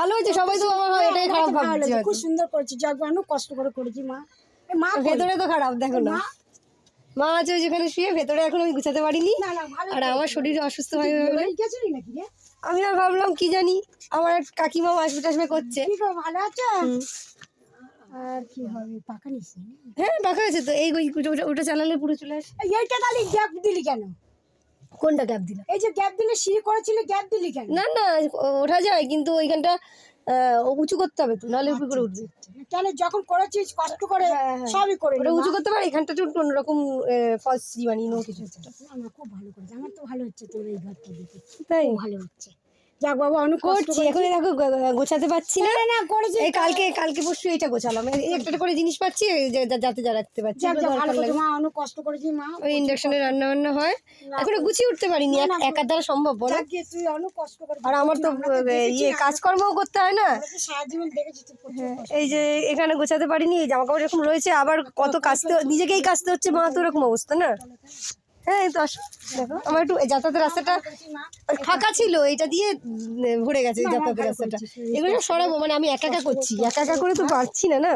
ভালো হয়েছে, সবাই তো আমার এটাই খারাপ ভাবছে। খুব সুন্দর করেছি, যাক অনেক কষ্ট করে করেছি মা। মা ভেতরে তো খারাপ, দেখো না মা আছে যেখানে শুয়ে, ভেতরে এখন আমি গুছাতে পারিনি। আর আমার শরীর অসুস্থ হয়ে গেলে আমি আর ভাবলাম কি জানি আমার কাকিমা আসবে টাসবে করছে। ভালো আছো? আর কি হবে, পাকা নিস? হ্যাঁ পাকা আছে তো, এই ওটা চালালে পুরো চলে আসে। এইটা তাহলে গ্যাপ দিলি কেন? কোনটা গ্যাপ দিলাম? এই যে গ্যাপ দিলে সিঁড়ি করেছিলে, গ্যাপ দিলি কেন? না না ওঠা যায়, কিন্তু ওইখানটা উঁচু করতে হবে তো, নাহলে উপরে করে উঠবে। কেন যখন করেছিস কষ্ট করে সবই করে ওটা উঁচু করতে পারে, এখানটা একটু অন্যরকম ফলস বানিয়ে নেবো কিছু একটা। না খুব ভালো করেছে, আমার তো ভালো হচ্ছে তোর এই ঘরটা দেখে, তাই ভালো হচ্ছে। যাক বাবা অনেক করছি, এখন দেখো গোছাতে পারছি না। না করেছি এই কালকে পরশু এইটা গোছালাম, একটা করে জিনিস পাচ্ছি যাতে যা রাখতে পারছি। মা অনেক কষ্ট করেছি মা। ওই ইন্ডাকশনে রান্না বান্না হয়, এখনো গুছিয়ে উঠতে পারিনি, একার দ্বারা সম্ভব বলো? তুই অনেক কষ্ট করে, আর আমার তো কাজকর্মও করতে হয় না। এই যে এখানে গোছাতে পারিনি, জামা কাপড় এরকম রয়েছে, আবার কত কাচতে, নিজেকেই কাচতে হচ্ছে, মা তো এরকম অবস্থা না। হ্যাঁ তো আসো দেখো, আমার একটু যাতায়াতের রাস্তাটা ফাঁকা ছিল, এটা দিয়ে ভরে গেছে যাতায়াতের রাস্তাটা। এগুলো সরাবো, মানে আমি একা একা করছি, একা একা করে তো পারছি না না।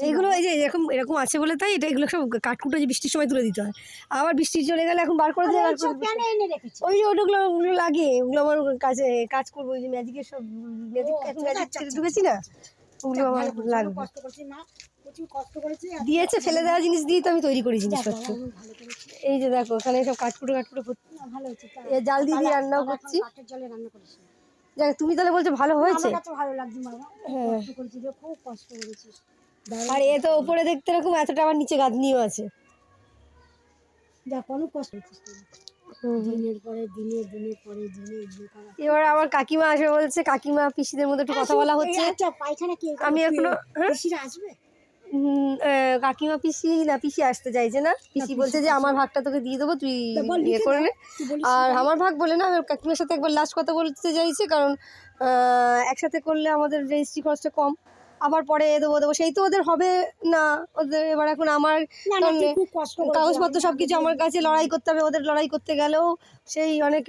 এইগুলো এই যে এরকম আছে বলে তাই এটা, এগুলো সব কাঠকুটো যে বৃষ্টির সময় তুলে দিতে হয়, আবার বৃষ্টি চলে গেলে এখন বার করে দিয়ে ওই যে ওগুলো লাগে, ওগুলো আমার কাজে কাজ করবো, ওই যে ম্যাজিকের সব ম্যাজিক, এখন ম্যাজিক ঢুকেছি না, ওগুলো আমার লাগবে। দিয়েছে ফেলে দেওয়া জিনিস দিয়ে তো আমি তৈরি করি জিনিসপত্র। এই যে দেখো এখানে সব কাঠকুটো জাল দিয়ে দিয়ে রান্নাও করছি। দেখ তুমি তাহলে বলছো ভালো হয়েছে? হ্যাঁ আর এ তো উপরে দেখতে এরকম, এতটা আবার নিচে গাঁথনিও আছে। এবার আমার কাকিমা আসবে বলছে, কাকিমা পিসিদের মধ্যে একটু কথা বলা হচ্ছে। আমি এখনো কাকিমা পিসি আসতে চাইছে না, পিসি বলছে যে আমার ভাগটা তোকে দিয়ে দেবো, তুই ইয়ে করে নে। আর আমার ভাগ বলে না, কাকিমার সাথে একবার লাস্ট কথা বলতে চাইছে, কারণ একসাথে করলে আমাদের রেজিস্ট্রি খরচটা কম, আবার পরে দেবো সেই তো ওদের হবে না ওদের। এবার এখন আমার কাগজপত্র সবকিছু আমার কাছে, লড়াই করতে হবে, ওদের লড়াই করতে গেলেও সেই অনেক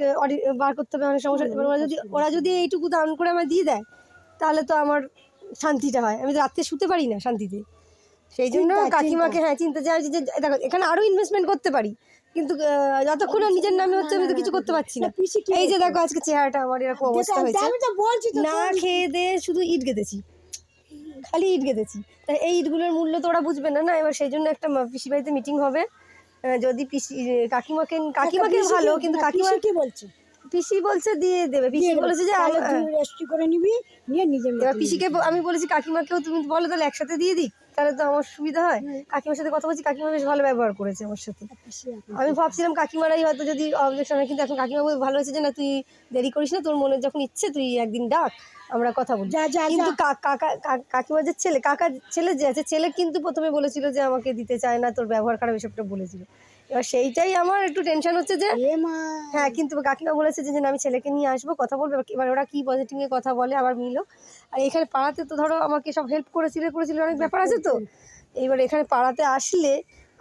বার করতে হবে, অনেক সমস্যা। এবার ওরা যদি এইটুকু দান করে আমায় দিয়ে দেয়, তাহলে তো আমার শান্তিটা হয়, আমি তো রাত্রে শুতে পারি না শান্তিতে। সেই জন্য কাকিমাকে চিন্তা চাই যে দেখো এখানে আরো ইনভেস্টমেন্ট করতে পারি, কিন্তু যতক্ষণ নিজের নামে হচ্ছে আমি তো কিছু করতে পারছি না। এই যে দেখো আজকে চেহারাটা আমার এরকম অবস্থা হয়েছে, না খেয়ে দিয়ে শুধু ইট গেঁথেছি, খালি ইট গেঁথেছি। তাই এই ইটগুলোর মূল্য তো ওরা বুঝবে না না। এবার সেই জন্য একটা পিসি বাড়িতে মিটিং হবে, যদি কাকিমাকে ভালো, কিন্তু কাকিমা কি বলছে, পিসি বলছে দিয়ে দেবে, পিসি বলেছে যে রেজিস্ট্রি করে নিবি নিয়ে নিজের। এবার পিসিকে আমি বলেছি কাকিমাকেও তুমি বলো তাহলে একসাথে দিয়ে দিই, তাহলে তো আমার সুবিধা হয়। কাকিমার সাথে কথা বলছি, কাকিমা বেশ ভালো ব্যবহার করেছে আমার সাথে। আমি ভাবছিলাম কাকিমারাই হয়তো যদি অবজেকশন হয়, কিন্তু এখন কাকিমা ভালো হয়েছে যে না তুই দেরি করিস না, তোর মনে যখন ইচ্ছে তুই একদিন ডাক, আমরা কথা বলি। কিন্তু কাকিমার যে কাকার ছেলে যে আছে, ছেলে কিন্তু প্রথমে বলেছিল যে আমাকে দিতে চায় না, তোর ব্যবহার খারাপ, এসবটা বলেছিল। এবার সেইটাই আমার একটু টেনশন হচ্ছে যে হ্যাঁ, কিন্তু কাকিমা বলেছে যে আমি ছেলেকে নিয়ে আসবো, কথা বলবো। এবার ওরা কি পজিটিভে কথা বলে আবার মিলো। আর এখানে পাড়াতে তো ধরো আমাকে সব হেল্প করেছিল অনেক ব্যাপার আছে তো, এইবার এখানে পাড়াতে আসলে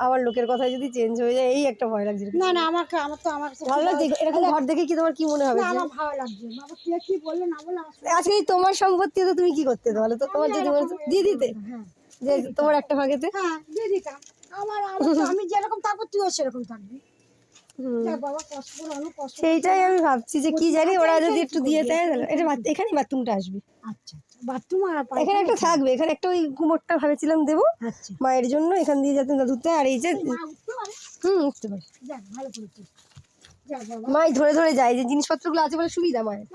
আবার লোকের কথায় যদি চেঞ্জ হয়ে যায়, এই একটা ভয় লাগছে। না আমার তো ভালো লাগছে এরকম ঘর দেখে, কি তোমার কি মনে হবে? আমার ভালো লাগছে বাবা, কে কি বললে না বলে আজকে তোমার সম্পত্তি তো তুমি কি করতে বলো তো, তোমার যদি দিয়ে দিতে যে তোমার একটা ভাগেতে, হ্যাঁ দিয়ে দিতাম। আমি যেরকম থাকবো তুইও সেরকম থাকবি। সেইটাই আমি ভাবছি যে কি জানি, ওরা যদি একটু দিয়ে দেয় এটা। এখানে বাথরুমটা আসবে, আচ্ছা বাথরুম আর এখানে একটা থাকবে, এখানে একটা ওই কুমোরটা ভেবেছিলাম দেবো মায়ের জন্য, এখান দিয়ে যাতে না ধুতে। আর এই যে উঠতে পারে, মাই ধরে ধরে যায়, যে জিনিসপত্রগুলো আছে বলে সুবিধা মায়ের।